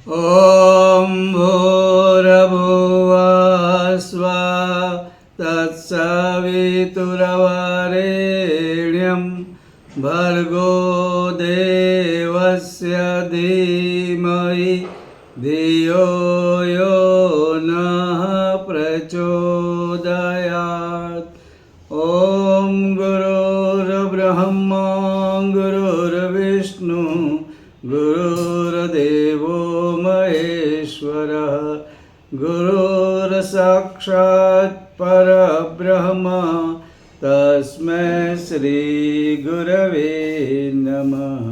ॐ भूर्भुवः स्वः तत्सवितुर्वरेण्यं भर्गो देवस्य धीमहि धियो यो नः प्रचोदयात्। ॐ गुरुर्ब्रह्मा गुरुर्विष्णु गुरुर्देवो महेश्वरः गुरुर्साक्षात् परब्रह्म तस्मै श्री गुरवे नमः।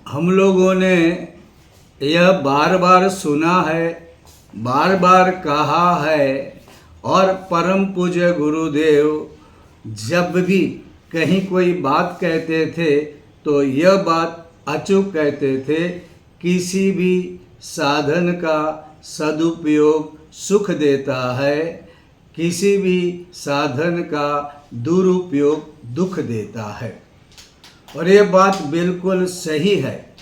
हम लोगों ने यह बार बार सुना है, बार बार कहा है, और परम पूज्य गुरुदेव जब भी कहीं कोई बात कहते थे तो यह बात अचूक कहते थे, किसी भी साधन का सदुपयोग सुख देता है, किसी भी साधन का दुरुपयोग दुख देता है। और ये बात बिल्कुल सही है,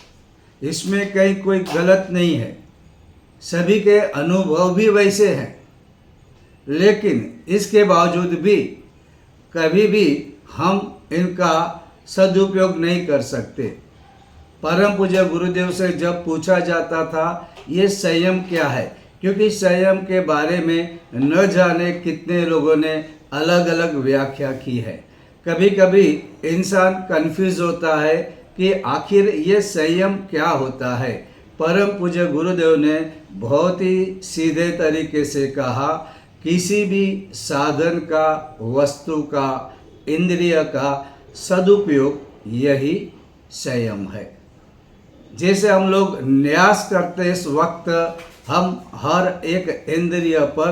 इसमें कहीं कोई गलत नहीं है, सभी के अनुभव भी वैसे हैं। लेकिन इसके बावजूद भी कभी भी हम इनका सदुपयोग नहीं कर सकते। परम पूज्य गुरुदेव से जब पूछा जाता था ये संयम क्या है, क्योंकि संयम के बारे में न जाने कितने लोगों ने अलग अलग व्याख्या की है। कभी कभी इंसान कंफ्यूज होता है कि आखिर ये संयम क्या होता है। परम पूज्य गुरुदेव ने बहुत ही सीधे तरीके से कहा, किसी भी साधन का, वस्तु का, इंद्रिय का सदुपयोग यही संयम है। जैसे हम लोग न्यास करते इस वक्त हम हर एक इंद्रिय पर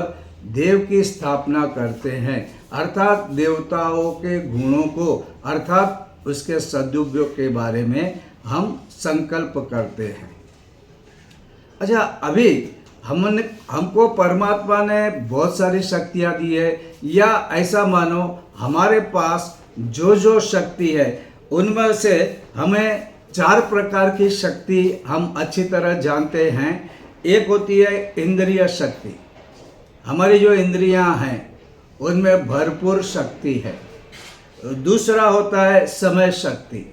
देव की स्थापना करते हैं, अर्थात देवताओं के गुणों को, अर्थात उसके सदुपयोग के बारे में हम संकल्प करते हैं। अच्छा, अभी हमको परमात्मा ने बहुत सारी शक्तियाँ दी है, या ऐसा मानो हमारे पास जो जो शक्ति है उनमें से हमें 4 प्रकार की शक्ति हम अच्छी तरह जानते हैं। एक होती है इंद्रिय शक्ति, हमारी जो इंद्रियां हैं उनमें भरपूर शक्ति है। दूसरा होता है समय शक्ति,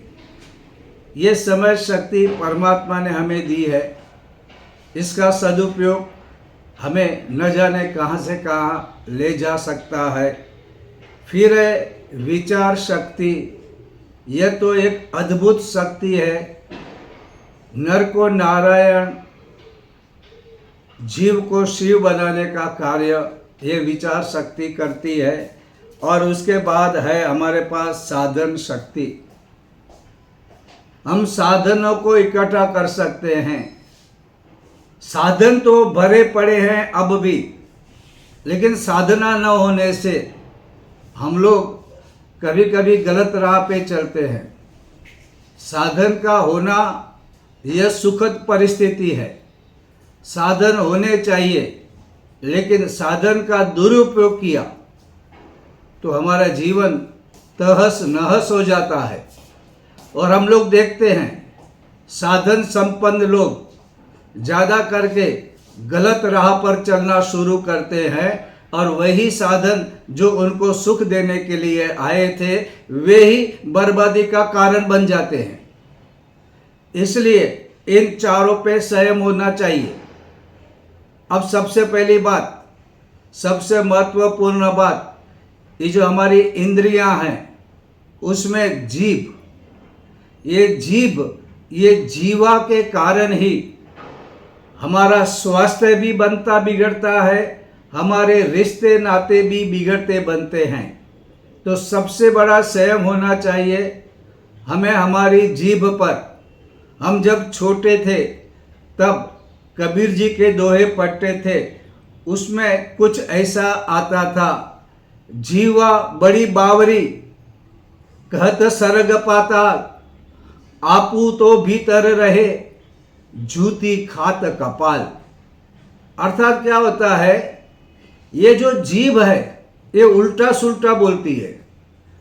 ये समय शक्ति परमात्मा ने हमें दी है, इसका सदुपयोग हमें न जाने कहाँ से कहाँ ले जा सकता है। फिर है विचार शक्ति, यह तो एक अद्भुत शक्ति है, नर को नारायण, जीव को शिव बनाने का कार्य ये विचार शक्ति करती है। और उसके बाद है हमारे पास साधन शक्ति, हम साधनों को इकट्ठा कर सकते हैं। साधन तो भरे पड़े हैं अब भी, लेकिन साधना न होने से हम लोग कभी कभी गलत राह पे चलते हैं। साधन का होना यह सुखद परिस्थिति है, साधन होने चाहिए, लेकिन साधन का दुरुपयोग किया तो हमारा जीवन तहस नहस हो जाता है। और हम लोग देखते हैं साधन संपन्न लोग ज़्यादा करके गलत राह पर चलना शुरू करते हैं, और वही साधन जो उनको सुख देने के लिए आए थे वे ही बर्बादी का कारण बन जाते हैं। इसलिए इन चारों पे संयम होना चाहिए। अब सबसे पहली बात, सबसे महत्वपूर्ण बात, ये जो हमारी इंद्रियां हैं उसमें जीभ, ये जीवा के कारण ही हमारा स्वास्थ्य भी बिगड़ता है, हमारे रिश्ते नाते भी बिगड़ते बनते हैं। तो सबसे बड़ा संयम होना चाहिए हमें हमारी जीभ पर। हम जब छोटे थे तब कबीर जी के दोहे पढ़ते थे, उसमें कुछ ऐसा आता था, जीवा बड़ी बावरी कहत सरग पाताल, आपू तो भीतर रहे जूती खात कपाल। अर्थात क्या होता है, ये जो जीभ है ये उल्टा सुल्टा बोलती है,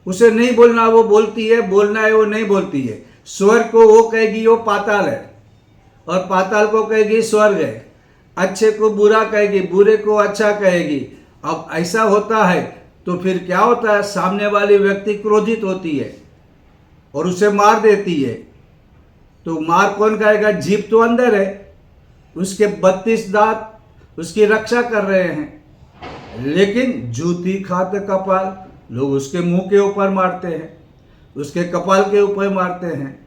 उसे नहीं बोलना वो बोलती है, बोलना है वो नहीं बोलती है। स्वर्ग को वो कहेगी वो पाताल है, और पाताल को कहेगी स्वर्ग है। अच्छे को बुरा कहेगी, बुरे को अच्छा कहेगी। अब ऐसा होता है तो फिर क्या होता है, सामने वाली व्यक्ति क्रोधित होती है और उसे मार देती है। तो मार कौन खाएगा? जीभ तो अंदर है, उसके 32 दांत उसकी रक्षा कर रहे हैं, लेकिन जूती खाते कपाल, लोग उसके मुंह के ऊपर मारते हैं, उसके कपाल के ऊपर मारते हैं।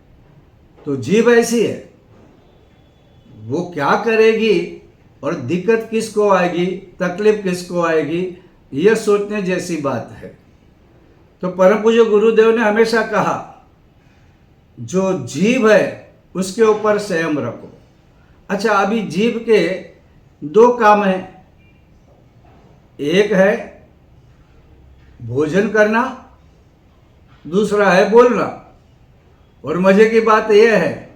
तो जीभ ऐसी है, वो क्या करेगी और दिक्कत किसको आएगी, तकलीफ किसको आएगी, यह सोचने जैसी बात है। तो परम पूज्य गुरुदेव ने हमेशा कहा, जो जीभ है उसके ऊपर संयम रखो। अच्छा, अभी जीभ के 2 काम हैं, एक है भोजन करना, दूसरा है बोलना। और मजे की बात यह है,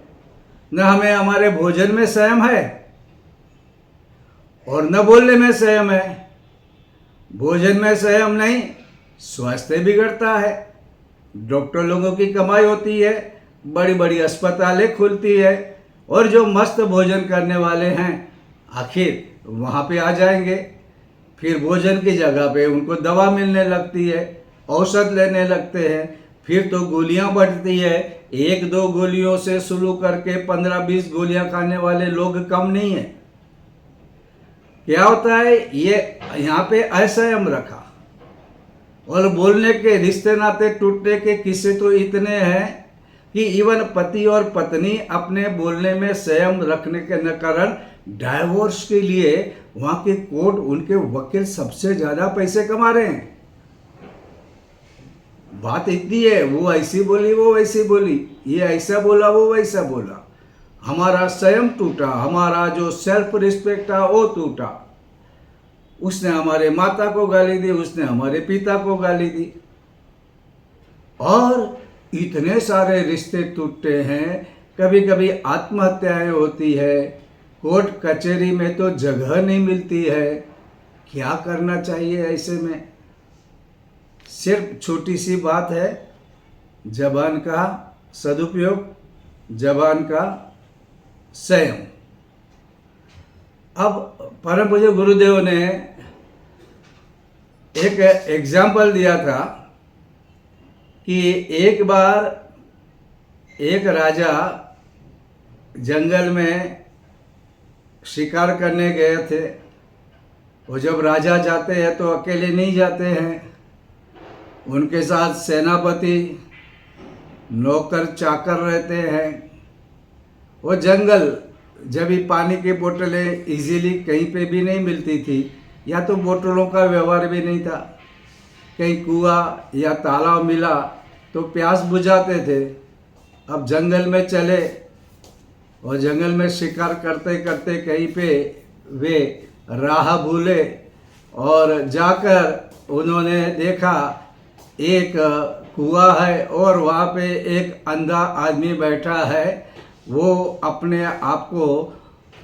न हमें हमारे भोजन में संयम है और न बोलने में संयम है। भोजन में संयम नहीं, स्वास्थ्य बिगड़ता है, डॉक्टर लोगों की कमाई होती है, बड़ी बड़ी अस्पतालें खुलती है, और जो मस्त भोजन करने वाले हैं आखिर वहाँ पे आ जाएंगे। फिर भोजन की जगह पे उनको दवा मिलने लगती है, औषध लेने लगते हैं, फिर तो गोलियां बढ़ती है। 1-2 गोलियों से शुरू करके 15-20 गोलियां खाने वाले लोग कम नहीं है। क्या होता है, ये यहाँ पे असंयम रखा। और बोलने के रिश्ते नाते टूटने के किस्से तो इतने हैं कि इवन पति और पत्नी अपने बोलने में संयम रखने के न कारण डाइवोर्स के लिए वहाँ के कोर्ट, उनके वकील सबसे ज़्यादा पैसे कमा रहे हैं। बात इतनी है, वो ऐसी बोली, वो वैसी बोली, ये ऐसा बोला, वो वैसा बोला, हमारा संयम टूटा, हमारा जो सेल्फ रिस्पेक्ट था वो टूटा। उसने हमारे माता को गाली दी, उसने हमारे पिता को गाली दी, और इतने सारे रिश्ते टूटते हैं। कभी कभी आत्महत्याएं होती है, कोर्ट कचहरी में तो जगह नहीं मिलती है। क्या करना चाहिए ऐसे में? सिर्फ छोटी सी बात है, जबान का सदुपयोग, जबान का संयम। अब परम पूज्य गुरुदेव ने एक एग्जाम्पल दिया था कि एक बार एक राजा जंगल में शिकार करने गए थे। वो जब राजा जाते हैं तो अकेले नहीं जाते हैं, उनके साथ सेनापति, नौकर चाकर रहते हैं। वो जंगल, जब भी पानी की बोतलें इजीली कहीं पे भी नहीं मिलती थी, या तो बोतलों का व्यवहार भी नहीं था, कहीं कुआं या तालाब मिला तो प्यास बुझाते थे। अब जंगल में चले और जंगल में शिकार करते करते कहीं पे वे राह भूले, और जाकर उन्होंने देखा एक कुआं है और वहाँ पे एक अंधा आदमी बैठा है। वो अपने आप को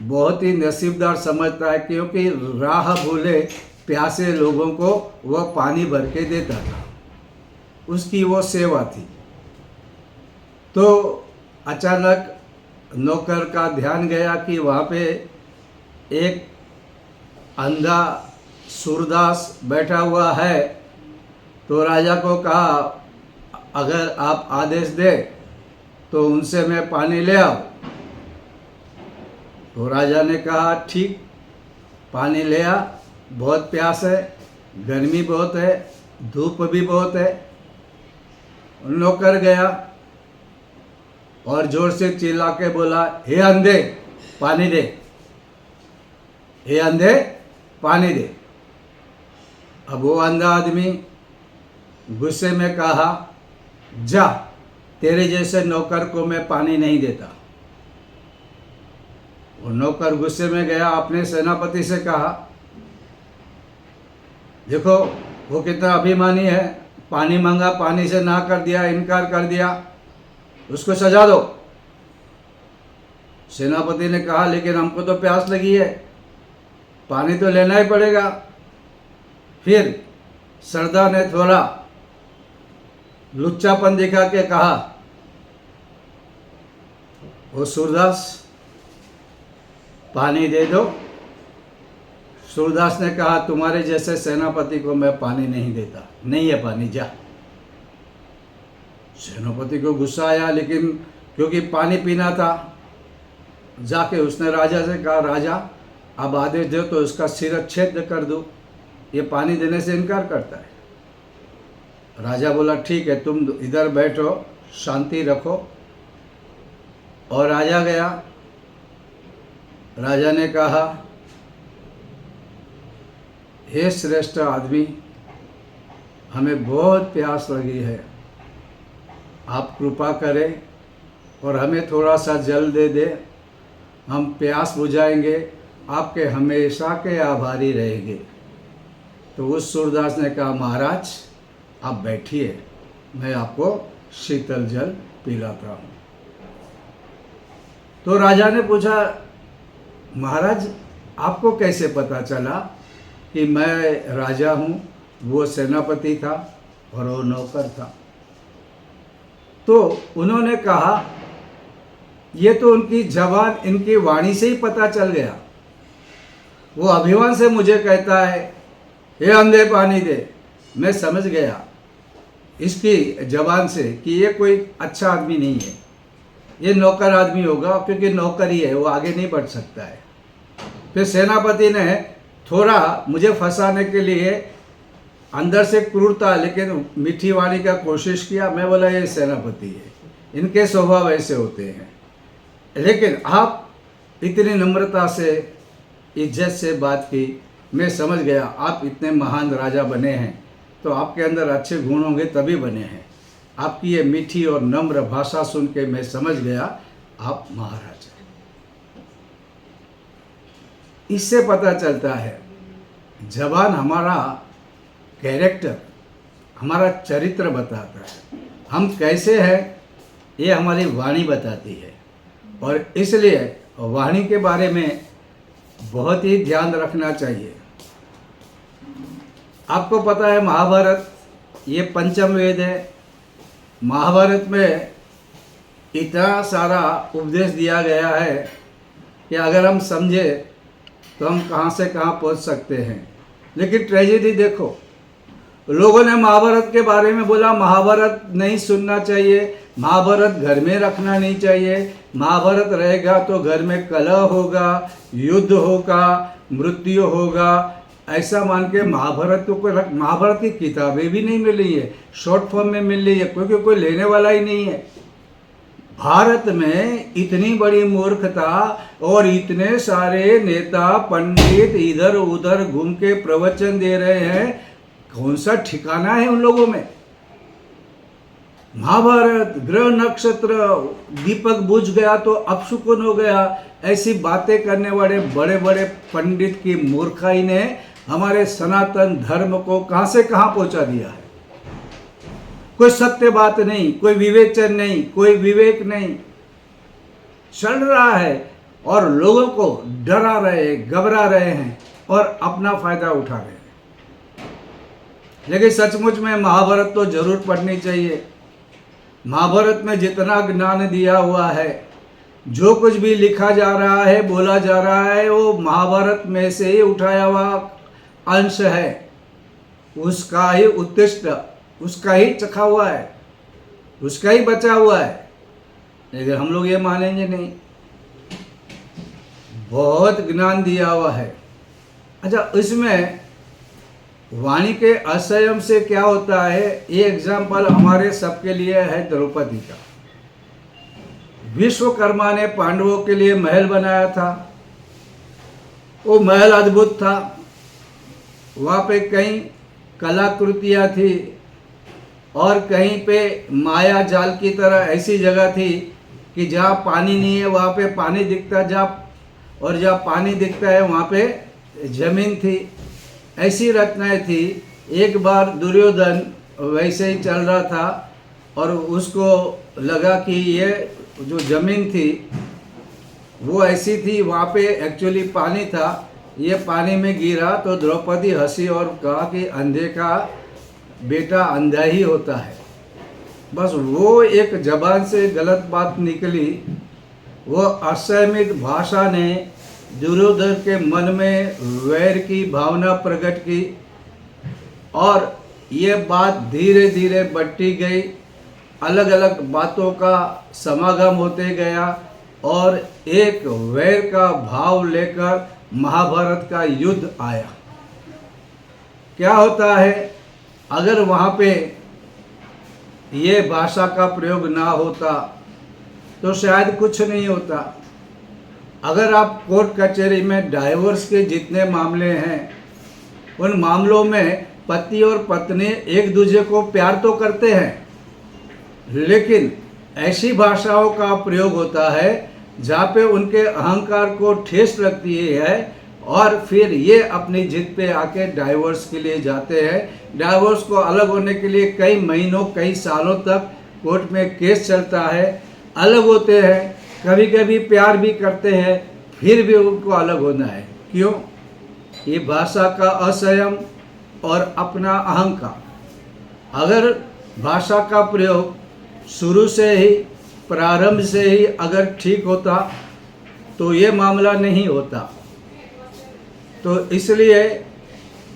बहुत ही नसीबदार समझता है, क्योंकि राह भूले प्यासे लोगों को वह पानी भर के देता था, उसकी वो सेवा थी। तो अचानक नौकर का ध्यान गया कि वहाँ पे एक अंधा सूरदास बैठा हुआ है। तो राजा को कहा, अगर आप आदेश दें तो उनसे मैं पानी ले आऊँ। तो राजा ने कहा, ठीक, पानी ले आ, बहुत प्यास है, गर्मी बहुत है, धूप भी बहुत है। नौकर गया और जोर से चिल्ला के बोला, हे अंधे पानी दे, हे अंधे पानी दे। अब वो अंधा आदमी गुस्से में कहा, जा, तेरे जैसे नौकर को मैं पानी नहीं देता। वो नौकर गुस्से में गया, अपने सेनापति से कहा, देखो वो कितना अभिमानी है, पानी मांगा, पानी से ना कर दिया, इनकार कर दिया, उसको सजा दो। सेनापति ने कहा, लेकिन हमको तो प्यास लगी है, पानी तो लेना ही पड़ेगा। फिर सरदार ने थोड़ा लुच्चापन दिखा के कहा, वो सूरदास पानी दे दो। सूरदास ने कहा तुम्हारे जैसे सेनापति को मैं पानी नहीं देता, नहीं है पानी, जा। सेनापति को गुस्सा आया, लेकिन क्योंकि पानी पीना था, जाके उसने राजा से कहा राजा अब आदेश दो तो इसका सिर छेद कर दो, ये पानी देने से इनकार करता है। राजा बोला ठीक है, तुम इधर बैठो, शांति रखो। और राजा गया। राजा ने कहा हे श्रेष्ठ आदमी, हमें बहुत प्यास लगी है, आप कृपा करें और हमें थोड़ा सा जल दे दे, हम प्यास बुझाएंगे, आपके हमेशा के आभारी रहेंगे। तो उस सूरदास ने कहा महाराज आप बैठिए, मैं आपको शीतल जल पिलाता हूँ। तो राजा ने पूछा महाराज आपको कैसे पता चला कि मैं राजा हूँ? वो सेनापति था और वो नौकर था। तो उन्होंने कहा ये तो उनकी जबान, इनकी वाणी से ही पता चल गया। वो अभिमान से मुझे कहता है ये अंधे पानी दे, मैं समझ गया इसकी जबान से कि ये कोई अच्छा आदमी नहीं है, ये नौकर आदमी होगा, क्योंकि नौकर ही है, वो आगे नहीं बढ़ सकता है। फिर सेनापति ने थोड़ा मुझे फंसाने के लिए अंदर से क्रूरता लेकिन मीठी वाणी का कोशिश किया। मैं बोला ये सेनापति है, इनके स्वभाव ऐसे होते हैं। लेकिन आप इतनी नम्रता से, इज्जत से बात की, मैं समझ गया आप इतने महान राजा बने हैं तो आपके अंदर अच्छे गुण होंगे तभी बने हैं। आपकी ये मीठी और नम्र भाषा सुन के मैं समझ गया आप महाराज हैं। इससे पता चलता है जबान हमारा कैरेक्टर, हमारा चरित्र बताता है, हम कैसे हैं ये हमारी वाणी बताती है। और इसलिए वाणी के बारे में बहुत ही ध्यान रखना चाहिए। आपको पता है महाभारत ये पंचम वेद है। महाभारत में इतना सारा उपदेश दिया गया है कि अगर हम समझे तो हम कहाँ से कहाँ पहुँच सकते हैं। लेकिन ट्रेजेडी देखो, लोगों ने महाभारत के बारे में बोला महाभारत नहीं सुनना चाहिए, महाभारत घर में रखना नहीं चाहिए, महाभारत रहेगा तो घर में कलह होगा, युद्ध होगा, मृत्यु होगा, ऐसा मान के महाभारत को महाभारत की किताबें भी नहीं मिल रही है, शॉर्ट फॉर्म में मिल रही है, क्योंकि कोई लेने वाला ही नहीं है। भारत में इतनी बड़ी मूर्खता और इतने सारे नेता पंडित इधर उधर घूम के प्रवचन दे रहे हैं, कौन सा ठिकाना है उन लोगों में? महाभारत, ग्रह नक्षत्र, दीपक बुझ गया तो अपशुकुन हो गया, ऐसी बातें करने वाले बड़े बड़े पंडित की मूर्खाई ने हमारे सनातन धर्म को कहां से कहां पहुंचा दिया है। कोई सत्य बात नहीं, कोई विवेचन नहीं, कोई विवेक नहीं, चल रहा है और लोगों को डरा रहे, घबरा रहे हैं और अपना फायदा उठा रहे हैं। लेकिन सचमुच में महाभारत तो जरूर पढ़नी चाहिए। महाभारत में जितना ज्ञान दिया हुआ है, जो कुछ भी लिखा जा रहा है, बोला जा रहा है, वो महाभारत में से ही उठाया हुआ अंश है, उसका ही उत्कृष्ट, उसका ही चखा हुआ है, उसका ही बचा हुआ है। लेकिन हम लोग ये मानेंगे नहीं, बहुत ज्ञान दिया हुआ है। अच्छा, इसमें वाणी के असंयम से क्या होता है, ये एग्जाम्पल हमारे सबके लिए है द्रौपदी का। विश्वकर्मा ने पांडवों के लिए महल बनाया था, वो महल अद्भुत था, वहाँ पे कई कलाकृतियाँ थी और कहीं पे माया जाल की तरह ऐसी जगह थी कि जहाँ पानी नहीं है वहाँ पे पानी दिखता, और जहाँ पानी दिखता है वहाँ पे जमीन थी, ऐसी रचनाएं थी। एक बार दुर्योधन वैसे ही चल रहा था और उसको लगा कि ये जो ज़मीन थी वो ऐसी थी, वहाँ पे एक्चुअली पानी था, ये पानी में गिरा तो द्रौपदी हंसी और कहा कि अंधे का बेटा अंधा ही होता है। बस वो एक जबान से गलत बात निकली वो असहमित भाषा ने दुर्योधन के मन में वैर की भावना प्रकट की और ये बात धीरे धीरे बढ़ती गई। अलग अलग बातों का समागम होते गया और एक वैर का भाव लेकर महाभारत का युद्ध आया। क्या होता है, अगर वहाँ पे ये भाषा का प्रयोग ना होता तो शायद कुछ नहीं होता। अगर आप कोर्ट कचहरी में डाइवोर्स के जितने मामले हैं, उन मामलों में पति और पत्नी एक दूसरे को प्यार तो करते हैं, लेकिन ऐसी भाषाओं का प्रयोग होता है जहाँ पे उनके अहंकार को ठेस लगती है और फिर ये अपनी जिद पे आके डाइवोर्स के लिए जाते हैं। डाइवोर्स को अलग होने के लिए कई महीनों कई सालों तक कोर्ट में केस चलता है, अलग होते हैं, कभी कभी प्यार भी करते हैं, फिर भी उनको अलग होना है। क्यों? ये भाषा का असंयम और अपना अहंकार। अगर भाषा का प्रयोग शुरू से ही, प्रारंभ से ही अगर ठीक होता तो ये मामला नहीं होता। तो इसलिए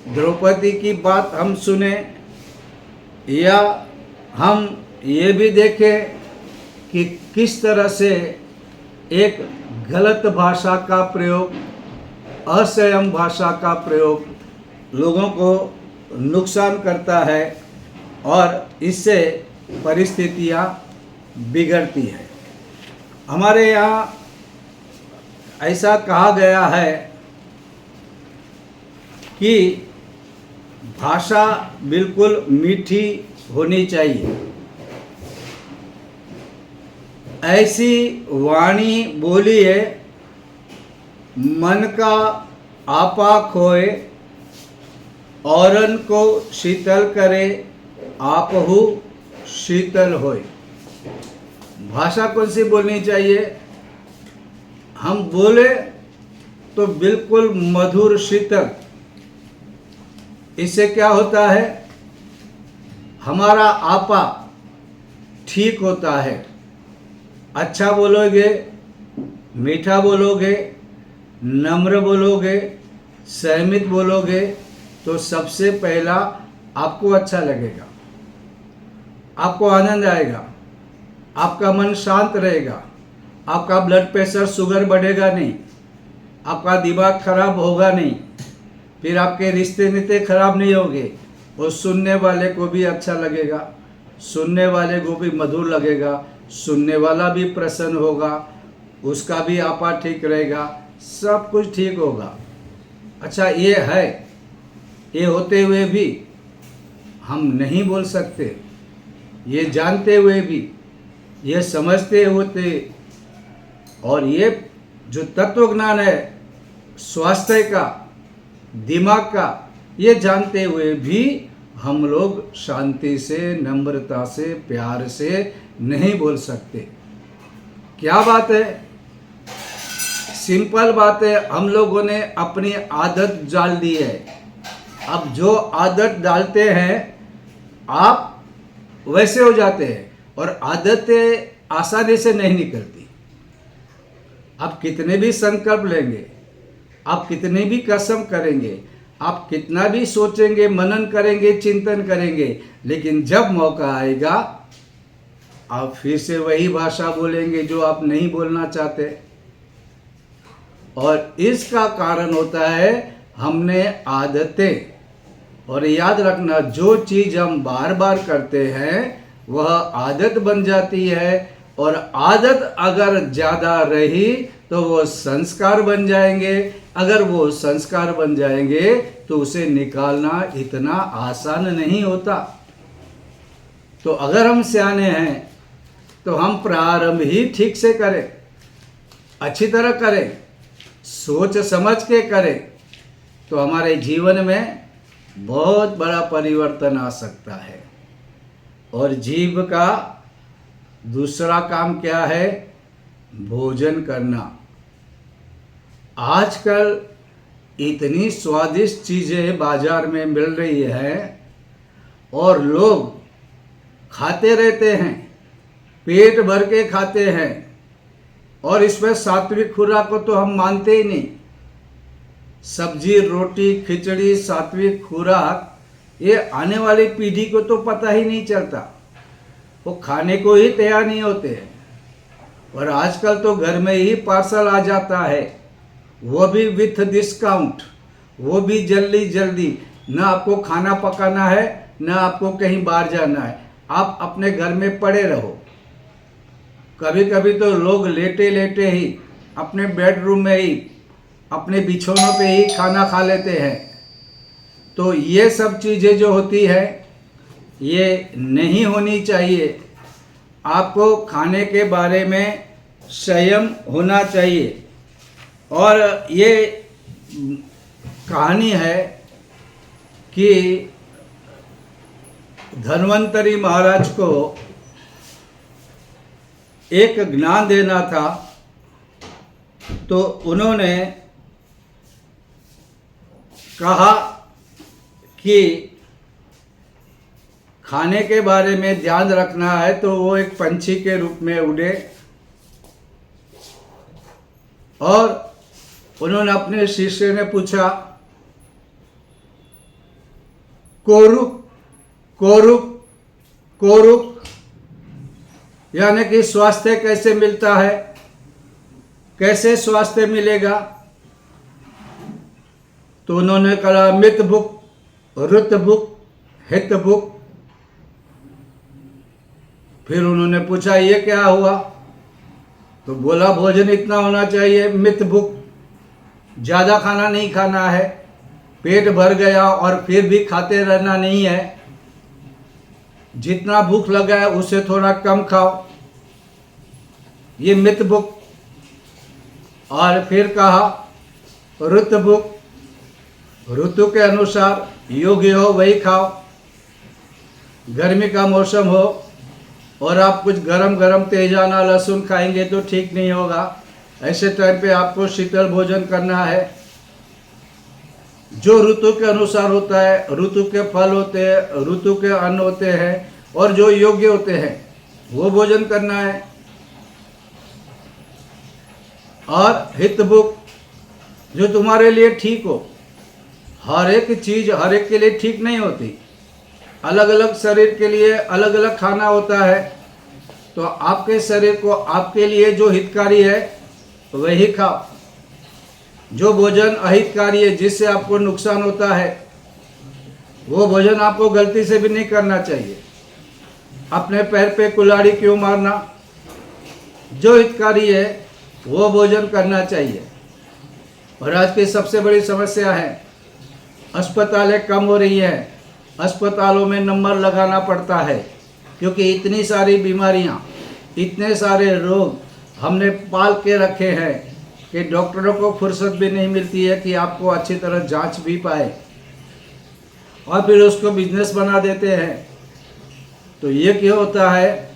द्रौपदी की बात हम सुने या हम ये भी देखें कि किस तरह से एक गलत भाषा का प्रयोग, असंयम भाषा का प्रयोग लोगों को नुकसान करता है और इससे परिस्थितियाँ बिगड़ती है। हमारे यहाँ ऐसा कहा गया है कि भाषा बिल्कुल मीठी होनी चाहिए। ऐसी वाणी बोलिए मन का आपा खोए, औरन को शीतल करे आपहु शीतल होए। भाषा कौन सी बोलनी चाहिए? हम बोले तो बिल्कुल मधुर शीतल। इससे क्या होता है, हमारा आपा ठीक होता है। अच्छा बोलोगे, मीठा बोलोगे, नम्र बोलोगे, सहमित बोलोगे तो सबसे पहला आपको अच्छा लगेगा, आपको आनंद आएगा, आपका मन शांत रहेगा, आपका ब्लड प्रेशर शुगर बढ़ेगा नहीं, आपका दिमाग खराब होगा नहीं, फिर आपके रिश्ते नाते खराब नहीं होंगे और सुनने वाले को भी अच्छा लगेगा, सुनने वाले को भी मधुर लगेगा, सुनने वाला भी प्रसन्न होगा, उसका भी आपा ठीक रहेगा, सब कुछ ठीक होगा। अच्छा, ये है, ये होते हुए भी हम नहीं बोल सकते, ये जानते हुए भी, ये समझते होते, और ये जो तत्व ज्ञान है स्वास्थ्य का, दिमाग का, ये जानते हुए भी हम लोग शांति से, नम्रता से, प्यार से नहीं बोल सकते। क्या बात है, सिंपल बात है, हम लोगों ने अपनी आदत डाल दी है। अब जो आदत डालते हैं आप वैसे हो जाते हैं और आदतें आसानी से नहीं निकलती। आप कितने भी संकल्प लेंगे, आप कितनी भी कसम करेंगे, आप कितना भी सोचेंगे, मनन करेंगे, चिंतन करेंगे, लेकिन जब मौका आएगा आप फिर से वही भाषा बोलेंगे जो आप नहीं बोलना चाहते। और इसका कारण होता है हमने आदतें। और याद रखना, जो चीज़ हम बार बार करते हैं वह आदत बन जाती है, और आदत अगर ज़्यादा रही तो वो संस्कार बन जाएंगे। अगर वो संस्कार बन जाएंगे तो उसे निकालना इतना आसान नहीं होता। तो अगर हम सियाने हैं तो हम प्रारंभ ही ठीक से करें, अच्छी तरह करें, सोच समझ के करें, तो हमारे जीवन में बहुत बड़ा परिवर्तन आ सकता है। और जीव का दूसरा काम क्या है? भोजन करना। आजकल इतनी स्वादिष्ट चीज़ें बाजार में मिल रही है और लोग खाते रहते हैं, पेट भर के खाते हैं, और इसमें सात्विक खुराक को तो हम मानते ही नहीं। सब्जी, रोटी, खिचड़ी, सात्विक खुराक ये आने वाली पीढ़ी को तो पता ही नहीं चलता, वो खाने को ही तैयार नहीं होते हैं। और आजकल तो घर में ही पार्सल आ जाता है, वो भी विथ डिस्काउंट, वो भी जल्दी जल्दी। ना आपको खाना पकाना है, ना आपको कहीं बाहर जाना है, आप अपने घर में पड़े रहो। कभी कभी तो लोग लेटे लेटे ही अपने बेडरूम में ही, अपने बिछौनों पे ही खाना खा लेते हैं। तो ये सब चीज़ें जो होती है ये नहीं होनी चाहिए। आपको खाने के बारे में संयम होना चाहिए। और ये कहानी है कि धन्वंतरी महाराज को एक ज्ञान देना था, तो उन्होंने कहा कि खाने के बारे में ध्यान रखना है तो वो एक पंछी के रूप में उड़े। और उन्होंने अपने शिष्य ने पूछा, कोरुक कोरुक कोरुक, यानी कि स्वास्थ्य कैसे मिलता है, कैसे स्वास्थ्य मिलेगा? तो उन्होंने कहा मित भुक, रुत भुक, हित भुक। फिर उन्होंने पूछा ये क्या हुआ? तो बोला भोजन इतना होना चाहिए, मित भुक, ज़्यादा खाना नहीं खाना है, पेट भर गया और फिर भी खाते रहना नहीं है, जितना भूख लगा है उससे थोड़ा कम खाओ, ये मित भुक। और फिर कहा रुत भुक, ऋतु के अनुसार योग्य हो वही खाओ। गर्मी का मौसम हो और आप कुछ गरम गरम तेजाना लहसुन खाएंगे तो ठीक नहीं होगा, ऐसे टाइम पे आपको शीतल भोजन करना है। जो ऋतु के अनुसार होता है, ऋतु के फल होते हैं, ऋतु के अन्न होते हैं और जो योग्य होते हैं वो भोजन करना है। और हितभुक, जो तुम्हारे लिए ठीक हो। हर एक चीज़ हर एक के लिए ठीक नहीं होती, अलग अलग शरीर के लिए अलग अलग खाना होता है। तो आपके शरीर को आपके लिए जो हितकारी है वही खाओ। जो भोजन अहितकारी है, जिससे आपको नुकसान होता है, वो भोजन आपको गलती से भी नहीं करना चाहिए। अपने पैर पे कुल्हाड़ी क्यों मारना? जो हितकारी है वो भोजन करना चाहिए। और आज की सबसे बड़ी समस्या है, अस्पतालें कम हो रही है, अस्पतालों में नंबर लगाना पड़ता है, क्योंकि इतनी सारी बीमारियां, इतने सारे रोग हमने पाल के रखे हैं कि डॉक्टरों को फुर्सत भी नहीं मिलती है कि आपको अच्छी तरह जांच भी पाए, और फिर उसको बिजनेस बना देते हैं। तो ये क्यों होता है?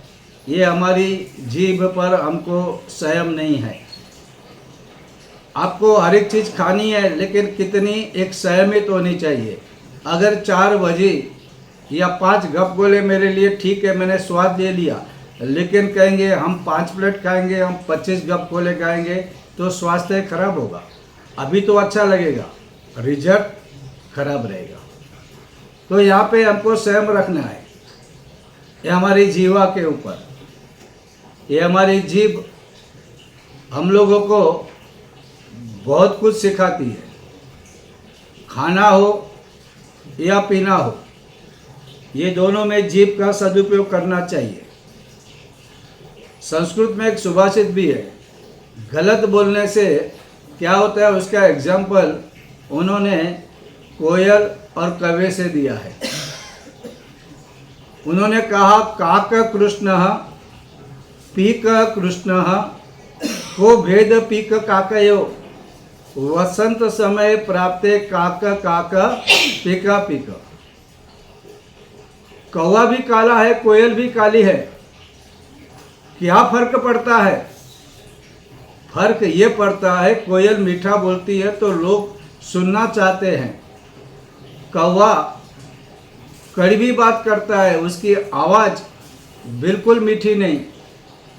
ये हमारी जीभ पर हमको संयम नहीं है। आपको हर एक चीज़ खानी है, लेकिन कितनी एक संयमित होनी चाहिए। अगर 4 बजे या 5 गपगोले मेरे लिए ठीक है, मैंने स्वाद ले लिया, लेकिन कहेंगे हम 5 प्लेट खाएंगे, हम 25 गपगोले खाएंगे, तो स्वास्थ्य खराब होगा। अभी तो अच्छा लगेगा, रिजल्ट खराब रहेगा। तो यहाँ पे हमको संयम रखना है। ये हमारी जीवा के ऊपर, ये हमारी जीभ हम लोगों को बहुत कुछ सिखाती है। खाना हो या पीना हो, ये दोनों में जीभ का सदुपयोग करना चाहिए। संस्कृत में एक सुभाषित भी है, गलत बोलने से क्या होता है उसका एग्जाम्पल उन्होंने कोयल और कौवे से दिया है। उन्होंने कहा काक कृष्ण पीक कृष्ण को भेद पीक काकयो वसंत समय प्राप्ते काक काक पीका पीक। कौवा भी काला है, कोयल भी काली है, क्या फर्क पड़ता है? फर्क ये पड़ता है, कोयल मीठा बोलती है तो लोग सुनना चाहते हैं, कौवा कड़वी बात करता है, उसकी आवाज़ बिल्कुल मीठी नहीं,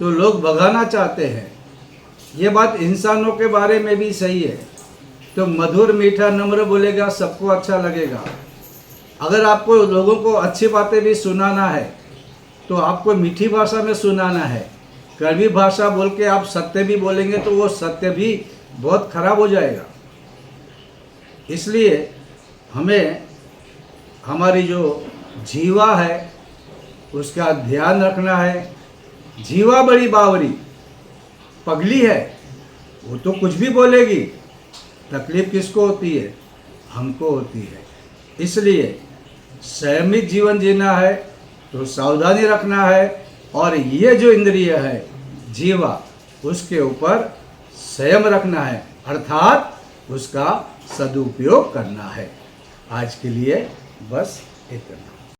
तो लोग भगाना चाहते हैं। ये बात इंसानों के बारे में भी सही है। तो मधुर मीठा नम्र बोलेगा, सबको अच्छा लगेगा। अगर आपको लोगों को अच्छी बातें भी सुनाना है तो आपको मीठी भाषा में सुनाना है। कड़वी भाषा बोल के आप सत्य भी बोलेंगे तो वो सत्य भी बहुत खराब हो जाएगा। इसलिए हमें हमारी जो जीवा है उसका ध्यान रखना है। जीवा बड़ी बावरी पगली है, वो तो कुछ भी बोलेगी, तकलीफ किसको होती है? हमको होती है। इसलिए संयमित जीवन जीना है तो सावधानी रखना है, और ये जो इंद्रिय है जीवा, उसके ऊपर संयम रखना है, अर्थात उसका सदुपयोग करना है। आज के लिए बस इतना।